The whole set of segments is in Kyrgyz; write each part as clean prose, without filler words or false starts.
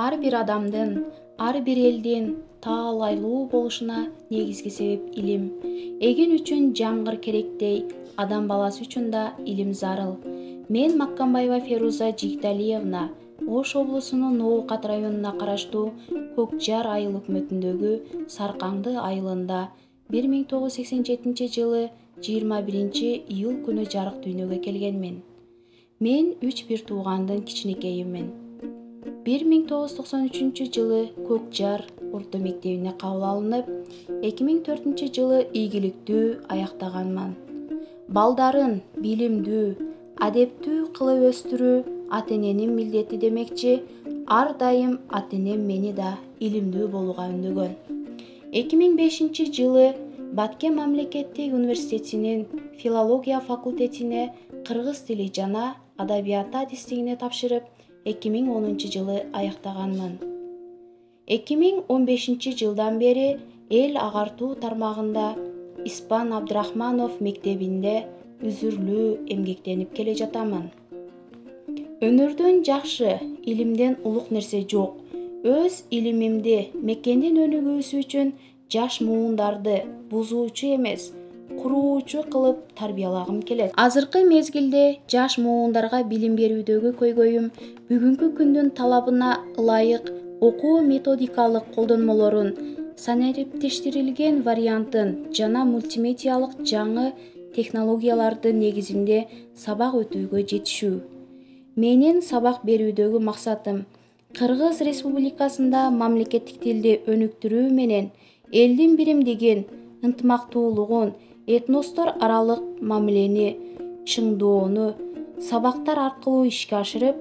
ар бир адамдын, ар бир элдин таалайлуу болушуна негизги себеп илим. Эген үчүн жаңгыр керектей, адам баласы үчүн да илим зарыл. Мен Маккамбаева Феруза Жигиталиевна, Ош облусунун Ноокат районуна караштуу Көк Жар айыл өкмөтүндөгү Саркаңды айылында 1987 жылы 21-июл күнү жарык дүйнөгө келгенмин. Мен 3 туугандын кичинекейимин. 1993 жылы Көк Жар орто мектебине кабыл алынып, 2004 жылы ийгиликтүү аяктаганмын. Балдарын билимдүү, адептүү кылып өстүрүү ата-эненин милдети демекчи, ар дайым ата-энем мени да илимдүү болууга үндөгөн. 2005 жылы Баткен мамлекеттик университетинин филология факультетине кыргыз тили жана адабияты адистигине тапшырып, 2010 жылы аяктаганмын. 2015 жылдан бери эл агартуу тармагында Испан Абдрахманов мектебинде үзүрлүү эмгектенип келе жатамын. Өнөрдөн жакшы, илимден улук нерсе жок. Өз илимимди мекендин өнүгүүсү үчүн жаш муундарды бузуучу эмес, куруучу кылып тарбиялагым келет. Азыркы мезгилде жаш муундарга билим берүүдөгү көйгөйүм бүгүнкү күндүн талабына ылайык окуу методикалык колдонмолорун, санариптештирилген вариантын жана мультимедиалык жаңы технологиялардын негизинде сабак өтүүгө жетишүү. Менин сабак берүүдөгү максатым Кыргыз Республикасында мамлекеттик тилди өнүктүрүү менен элдин биримдигин, ынтымактуулугун, этностор аралык мамилени чыңдоону сабактар аркылуу ишке ашырып,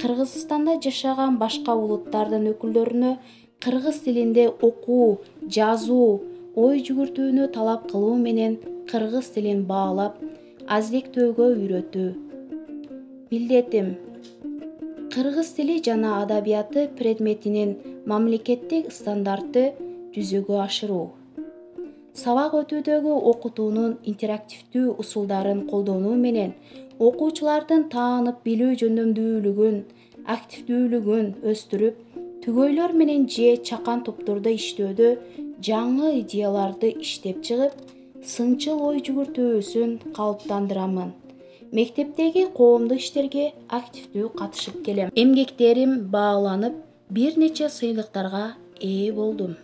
Кыргызстанда жашаган башка улуттардын өкүлдөрүнө кыргыз тилинде окуу, жазуу, ой жүгүртүүнү талап кылуу менен кыргыз тилин баалап, азектөөгө үйрөтүү. Милдетим кыргыз тили жана адабияты предметинин мамлекеттик стандартты жүзөгө ашыруу. Сабак өтүүдөгү окутуунун интерактивдүү усулдарын колдонуу менен окуучулардын таанып билүү жөндөмдүүлүгүн, активдүүлүгүн өстүрүп, түгөйлөр менен же чакан топтордо иштөөдө жаңы идеяларды иштеп чыгып, сынчыл ой жүгүртүүсүн калыптандырамын. Мектептеги коомдук иштерге активдүү катышып келем. Эмгектерим бааланып, бир нече сыйлыктарга ээ болдум.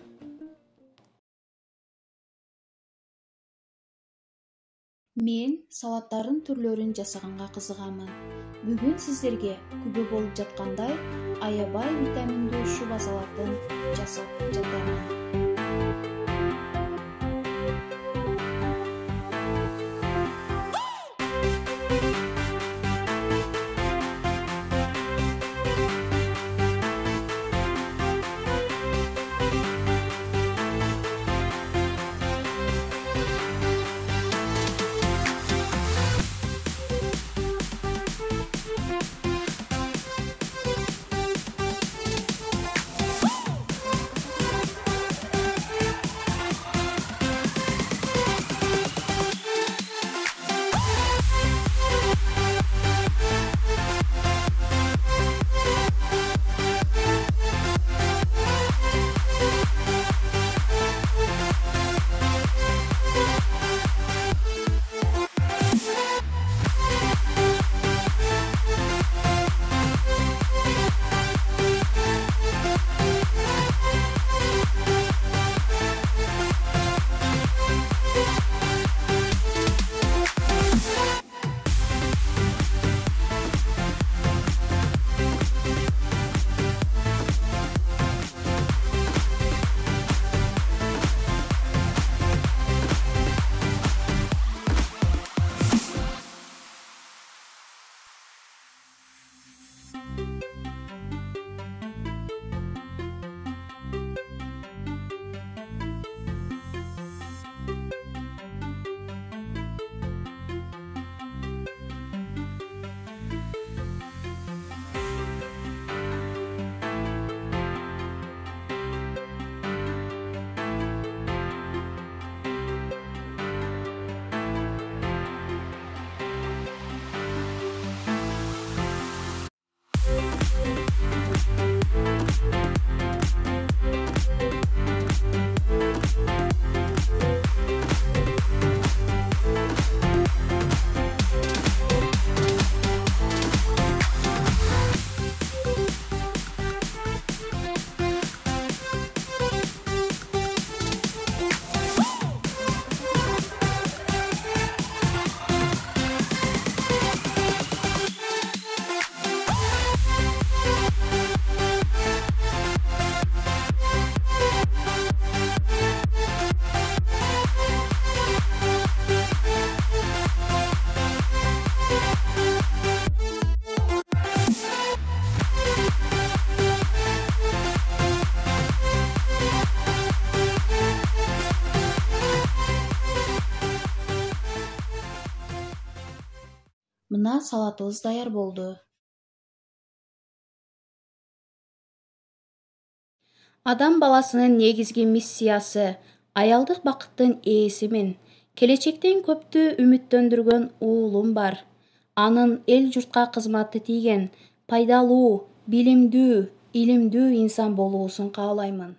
Мен салаттардын түрлөрүн жасаганга кызыгамын. Бүгүн сиздерге күбө болуп жаткандай аябай витаминдүү шуба салатын жасап жатамын. Мына салатыбыз даяр болду. Адам баласынын негизги миссиясы аялдык бакыттын ээсимин. Келечектен көптү үмүттөндүргөн уулум бар. Анын эл журтка кызматы тийген, пайдалуу, билимдүү, илимдүү инсан болуусун каалаймын.